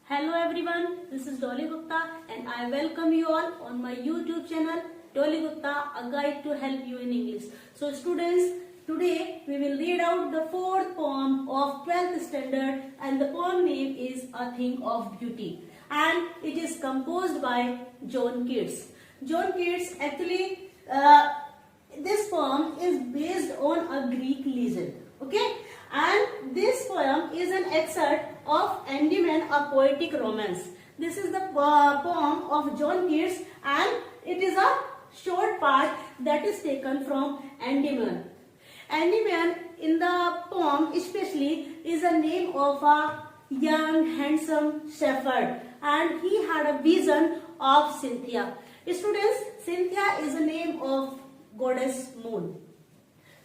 Hello everyone, this is Dolly Gupta and I welcome you all on my YouTube channel Dolly Gupta, a guide to help you in English. So students, today we will read out the fourth poem of 12th standard and the poem name is A Thing of Beauty and it is composed by John Keats. John Keats actually, this poem is based on a Greek legend, okay? And this poem is an excerpt of Endymion, a poetic romance. This is the poem of John Keats and it is a short part that is taken from Endymion. Endymion in the poem especially is a name of a young handsome shepherd and he had a vision of Cynthia. Students, Cynthia is a name of goddess moon.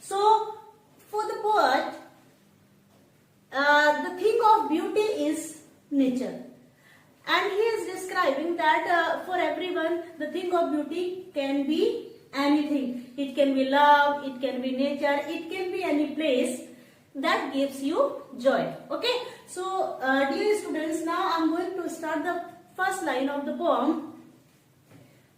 So for the poet, the thing of beauty is nature and he is describing that for everyone the thing of beauty can be anything. It can be love, it can be nature, it can be any place that gives you joy. Okay, so dear students, now I am going to start the first line of the poem.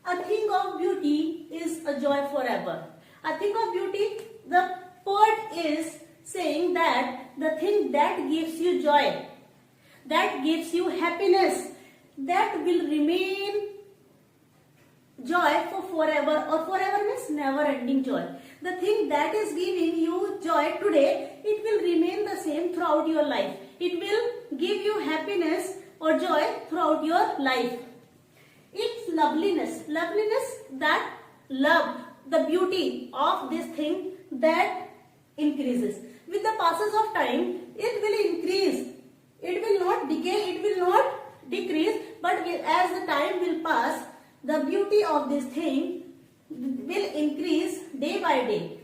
A thing of beauty is a joy forever. A thing of beauty, the poet is saying that the thing that gives you joy, that gives you happiness, that will remain joy for forever, or forever means never ending joy. The thing that is giving you joy today, it will remain the same throughout your life. It will give you happiness or joy throughout your life. Its loveliness, that love, the beauty of this thing that increases. With the passes of time, it will increase. It will not decay, it will not decrease, but as the time will pass, the beauty of this thing will increase day by day.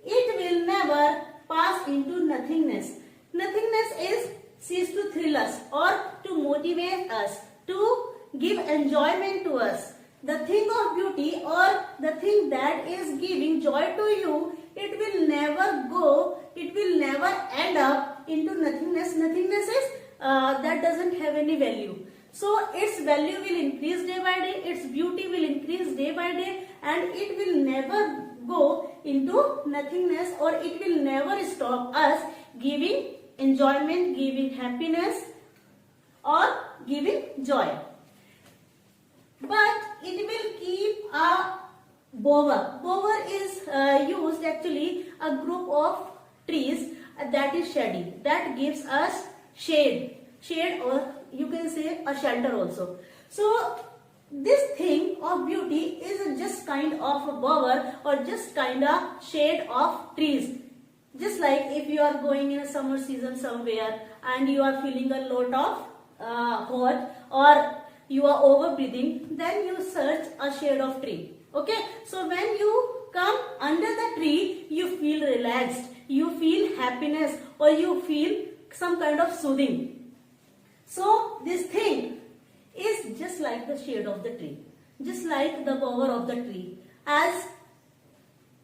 It will never pass into nothingness. Nothingness is cease to thrill us or to motivate us, to give enjoyment to us. The thing of beauty or the thing that is giving joy to you, it will never go, it will never end up into nothingness. Nothingness is that doesn't have any value. So its value will increase day by day, its beauty will increase day by day and it will never go into nothingness or it will never stop us giving enjoyment, giving happiness or giving joy. But it will keep a bower. Bower is used actually a group of trees that is shady, that gives us shade or you can say a shelter also. So this thing of beauty is just kind of a bower or just kind of shade of trees. Just like if you are going in a summer season somewhere and you are feeling a lot of hot or you are over breathing, then you search a shade of tree. Okay, so when you come under the tree, you feel relaxed, you feel happiness or you feel some kind of soothing. So this thing is just like the shade of the tree, just like the bower of the tree. As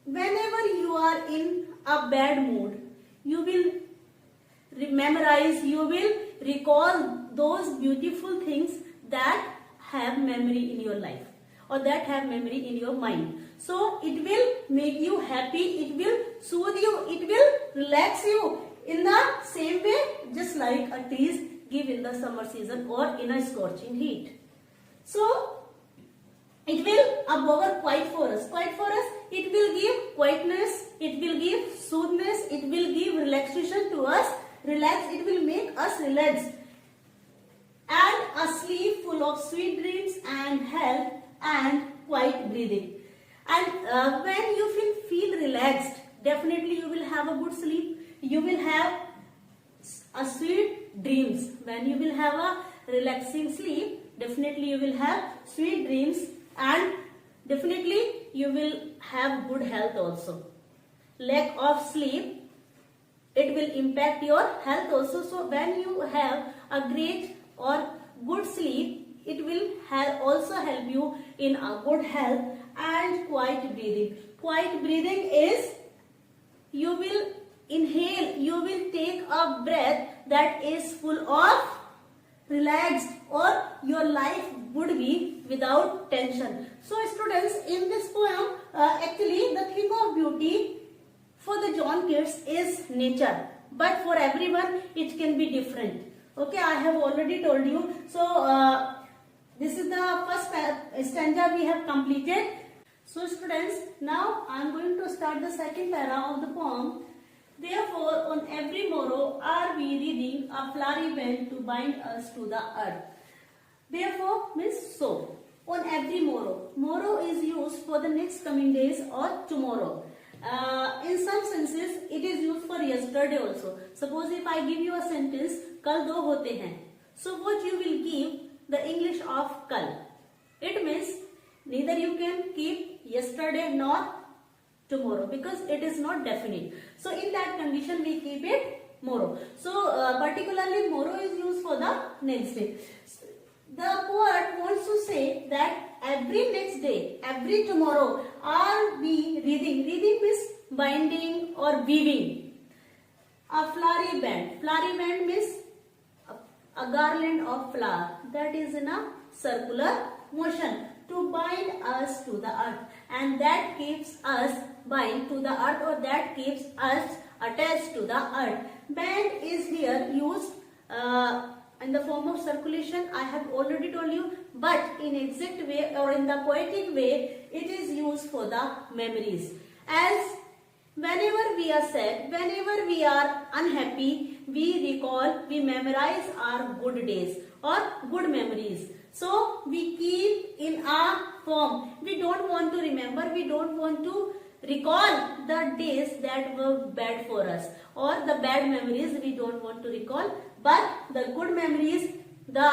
whenever you are in a bad mood, you will memorize, you will recall those beautiful things that have memory in your life or that have memory in your mind. So it will make you happy, it will soothe you, it will relax you in the same way just like a trees give in the summer season or in a scorching heat. So it will a bower quiet for us. Quiet for us, it will give quietness, it will give soothness, it will give relaxation to us. Relax, it will make us relaxed. And a sleep full of sweet dreams and health and quiet breathing. And when you feel relaxed, definitely you will have a good sleep. You will have a sweet dreams. When you will have a relaxing sleep, definitely you will have sweet dreams and definitely you will have good health also. Lack of sleep, it will impact your health also. So when you have a great or good sleep, it will also help you in a good health. And quiet breathing. Quiet breathing is you will inhale, you will take a breath that is full of relaxed, or your life would be without tension. So students, in this poem, actually the thing of beauty for the John Keats is nature, but for everyone it can be different. Okay, I have already told you. So this is the first stanza we have completed. So students, now I am going to start the second para of the poem. Therefore, on every morrow are we reading a flowery band to bind us to the earth. Therefore means so. On every morrow. Morrow is used for the next coming days or tomorrow. In some senses, it is used for yesterday also. Suppose if I give you a sentence, kal do hote hain. So what you will give the English of kal? It means neither you can keep yesterday nor tomorrow because it is not definite. So in that condition we keep it morrow. So particularly morrow is used for the next day. The poet wants to say that every next day, every tomorrow are we reading. Reading means binding or weaving. A flowery band. Flowery band means a garland of flower that is in a circular motion to bind us to the earth, and that keeps us bind to the earth, or that keeps us attached to the earth. Band is here used in the form of circulation, I have already told you, but in exact way or in the poetic way, it is used for the memories. As whenever we are sad, whenever we are unhappy, we recall, we memorize our good days or good memories. So we keep in our form. We don't want to remember, we don't want to recall the days that were bad for us, or the bad memories we don't want to recall, but the good memories, the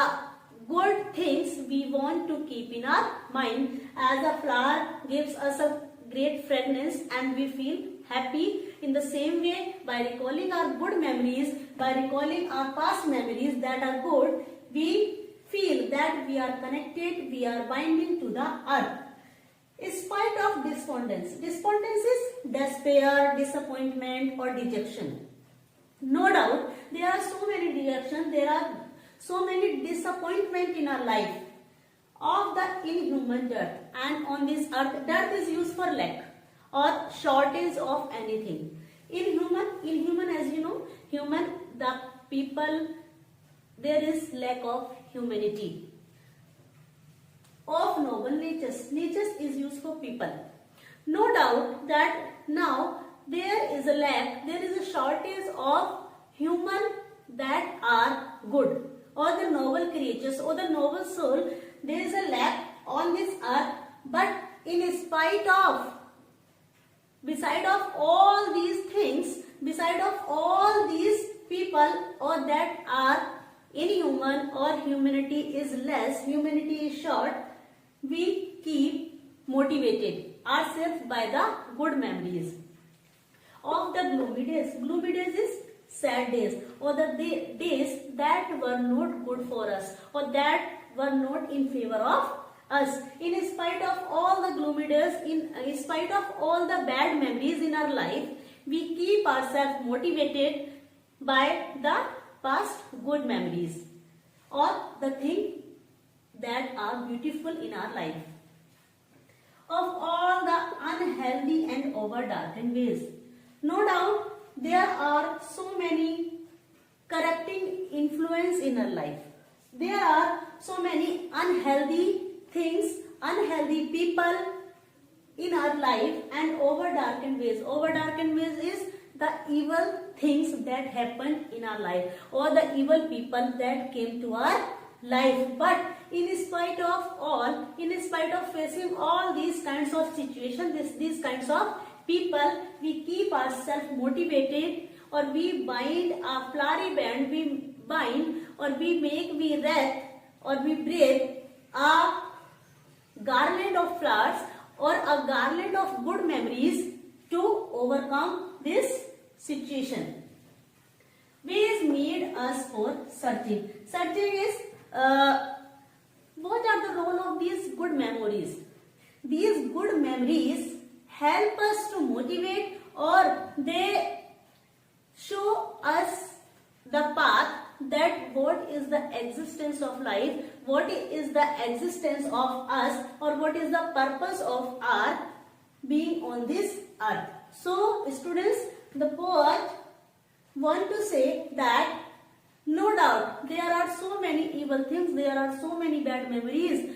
good things we want to keep in our mind. As a flower gives us a great fragrance and we feel happy, in the same way, by recalling our good memories, by recalling our past memories that are good, we feel that we are connected, we are binding to the earth. In spite of despondence. Despondence is despair, disappointment or dejection. No doubt, there are so many dejections, there are so many disappointment in our life of the inhuman dirt. And on this earth, dirt is used for lack or shortage of anything. Inhuman as you know, human, the people, there is lack of humanity. Of noble natures. Natures is used for people. No doubt that now there is a lack, there is a shortage of human that are good, or the noble creatures or the noble soul. There is a lack on this earth, but in spite of, beside of all these things, beside of all these people or that are inhuman or humanity is less, humanity is short, we keep motivated ourselves by the good memories of the gloomy days. Gloomy days is sad days, or the days that were not good for us, or that were not in favor of us. In spite of all the gloomy days, in spite of all the bad memories in our life, we keep ourselves motivated by the past good memories or the things that are beautiful in our life. Of all the unhealthy and over-darkened ways. No doubt there are so many corrupting influence in our life. There are so many unhealthy things, unhealthy people in our life, and over-darkened ways. Over-darkened ways is the evil things that happen in our life, or the evil people that came to our life. But in spite of all, in spite of facing all these kinds of situations, these kinds of people, we keep ourselves motivated, or we bind a flowery band, we bind, or we make, we wreath, or we braid a garland of flowers or a garland of good memories to overcome this situation. Ways made us for searching. Searching is what are the role of these good memories? These good memories help us to motivate, or they show us the path that what is the existence of life, what is the existence of us, or what is the purpose of our being on this earth. So students, the poet want to say that no doubt there are so many evil things, there are so many bad memories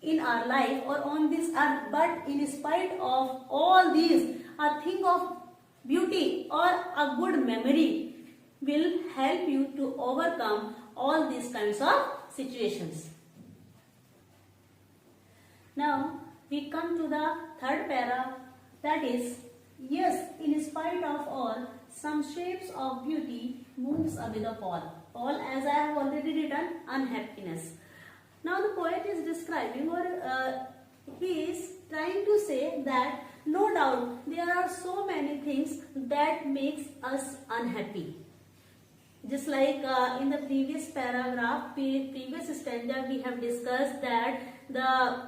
in our life or on this earth, but in spite of all these, a thing of beauty or a good memory will help you to overcome all these kinds of situations. Now we come to the third para, that is, yes, in spite of all, some shapes of beauty moves away the pall. Pall, as I have already written, unhappiness. Now the poet is describing, or he is trying to say that no doubt there are so many things that makes us unhappy. Just like in the previous paragraph, previous stanza, we have discussed that the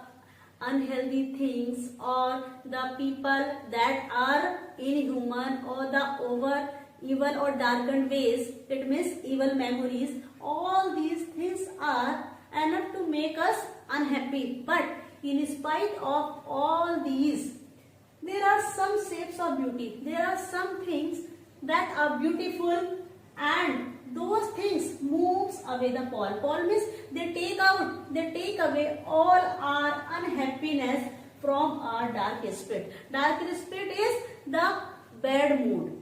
unhealthy things or the people that are inhuman or the over evil or darkened ways, it means evil memories, all these things are enough to make us unhappy. But in spite of all these, there are some shapes of beauty. There are some things that are beautiful, and those things moves away the pall. Pall means they take away all our unhappiness from our dark spirit. Dark spirit is the bad mood.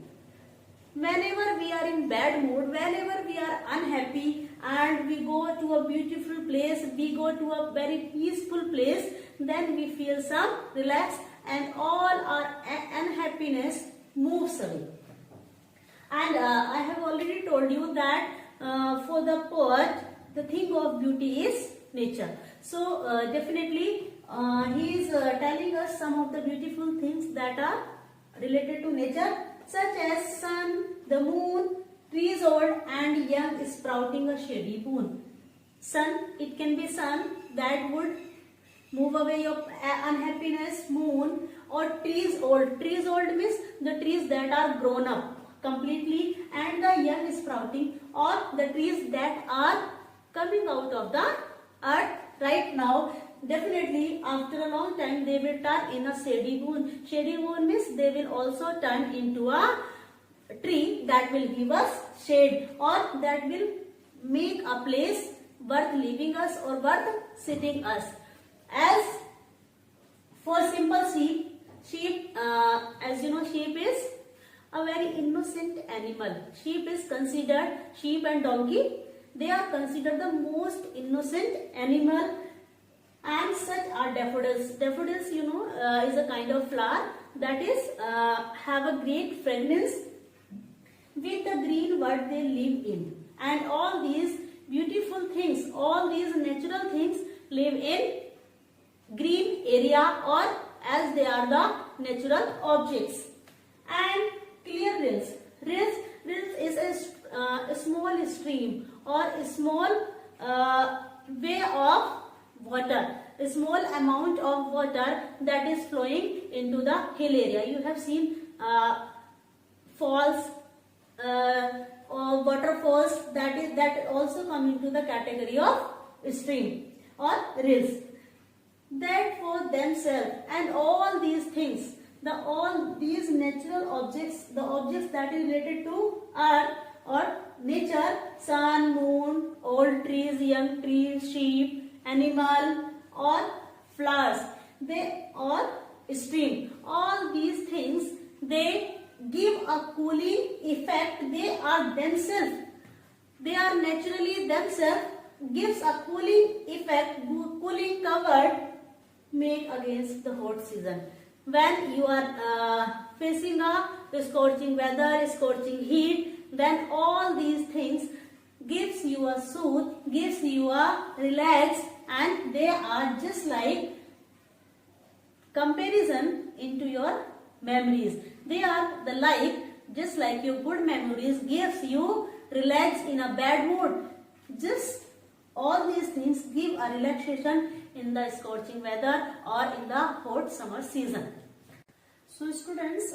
Whenever we are in bad mood, whenever we are unhappy and we go to a beautiful place, we go to a very peaceful place, then we feel some relax and all our unhappiness moves away. And I have already told you that for the poet, the thing of beauty is nature. So definitely he is telling us some of the beautiful things that are related to nature, such as sun, the moon, trees old and young sprouting a shady boon. Sun, it can be sun that would move away your unhappiness, moon, or trees old. Trees old means the trees that are grown up completely, and the young sprouting, or the trees that are coming out of the earth right now. Definitely after a long time they will turn in a shady boon. Shady boon means they will also turn into a tree that will give us shade, or that will make a place worth leaving us or worth sitting us. As for simple sheep, as you know, sheep is a very innocent animal. Sheep and donkey, they are considered the most innocent animal. And such are daffodils. Daffodils, you know, is a kind of flower that is have a great fragrance with the green what they live in. And all these beautiful things, all these natural things live in green area, or as they are the natural objects. And clear rills. Rills is a small stream or a small way of water, a small amount of water that is flowing into the hill area. You have seen falls or waterfalls that also come into the category of stream or rills. That for themselves and all these things, all these natural objects, the objects that is related to earth or nature, sun, moon, old trees, young trees, sheep, animal or flowers, they or stream, all these things, they give a cooling effect. They are naturally themselves gives a cooling effect, cooling covered, make against the hot season. When you are facing a scorching weather, scorching heat, then all these things gives you a soothe, gives you a relax, and they are just like comparison into your memories. They are the like, just like your good memories gives you relax in a bad mood. Just all these things give a relaxation in the scorching weather or in the hot summer season. So students,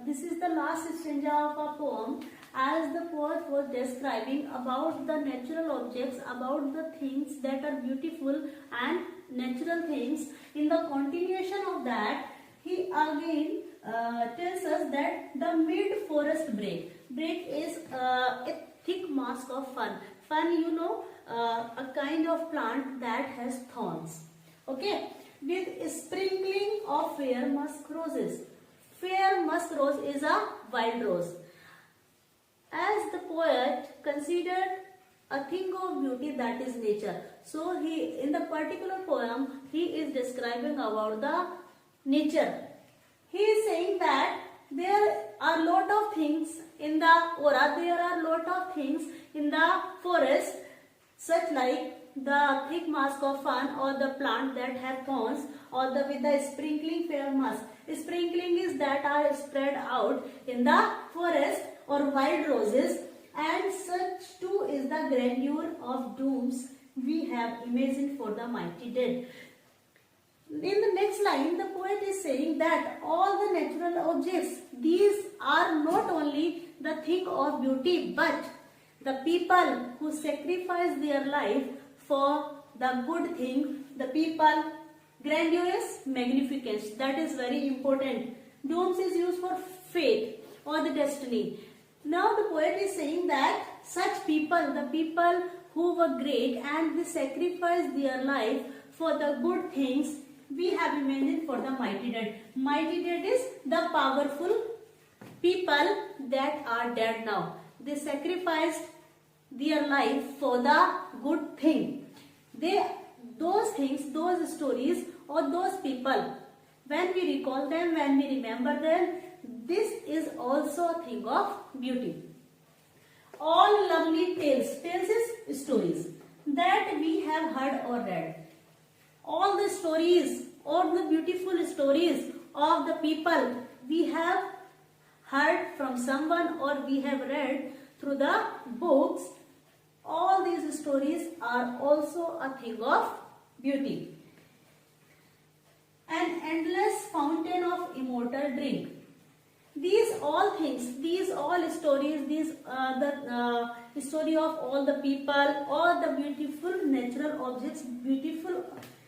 this is the last stanza of our poem, as the poet was describing about the natural objects, about the things that are beautiful and natural things. In the continuation of that, he again tells us that the mid-forest brake. Brake is a thick mask of fern. Fern, you know, a kind of plant that has thorns. Okay, with sprinkling of fair musk roses. Fair musk rose is a wild rose. As the poet considered a thing of beauty, that is nature. So he, in the particular poem, he is describing about the nature. He is saying that there are lot of things in the aura, there are lot of things in the forest, such like the thick mask of fern or the plant that have thorns, or the with the sprinkling fair musk. Sprinkling is that are spread out in the forest or wild roses, and such too is the grandeur of dooms we have imagined for the mighty dead. In the next line, the poet is saying that all the natural objects, these are not only the thing of beauty, but the people who sacrifice their life for the good thing, the people, grandeur is magnificence. That is very important. Dooms is used for fate or the destiny. Now the poet is saying that such people, the people who were great and they sacrificed their life for the good things, we have imagined for the mighty dead. Mighty dead is the powerful people that are dead now. They sacrificed their life for the good thing. Those things, those stories or those people, when we recall them, when we remember them, this is also a thing of beauty. All lovely tales, tales is stories, that we have heard or read. All the stories, all the beautiful stories of the people we have heard from someone or we have read through the books, all these stories are also a thing of beauty. An endless fountain of immortal drink. These all things, these all stories, the story of all the people, all the beautiful natural objects, beautiful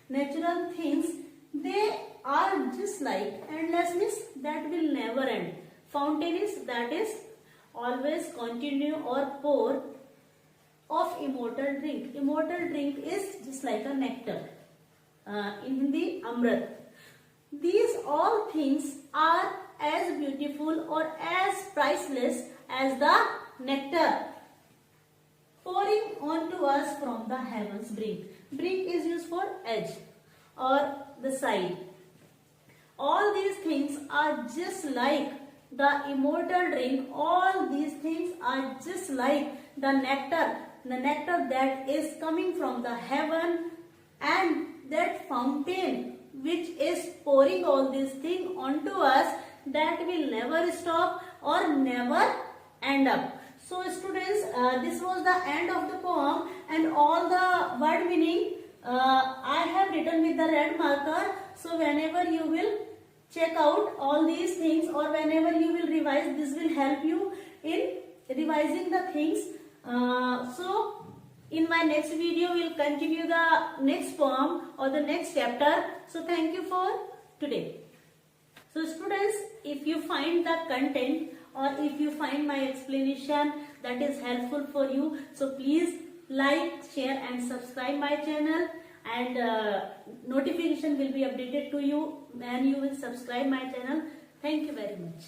natural things, they are just like endlessness that will never end. Fountain is that is always continue or pour of immortal drink. Immortal drink is just like a nectar. In Hindi, Amrit. These all things are as beautiful or as priceless as the nectar pouring onto us from the heavens brink. Brink is used for edge or the side. All these things are just like the immortal drink. All these things are just like the nectar that is coming from the heaven, and that fountain which is pouring all these things onto us, that will never stop or never end up. So students, this was the end of the poem, and all the word meaning I have written with the red marker. So whenever you will check out all these things or whenever you will revise, this will help you in revising the things. So in my next video, we will continue the next poem or the next chapter. So thank you for today. So students, if you find the content or if you find my explanation that is helpful for you, so please like, share and subscribe my channel, and notification will be updated to you when you will subscribe my channel. Thank you very much.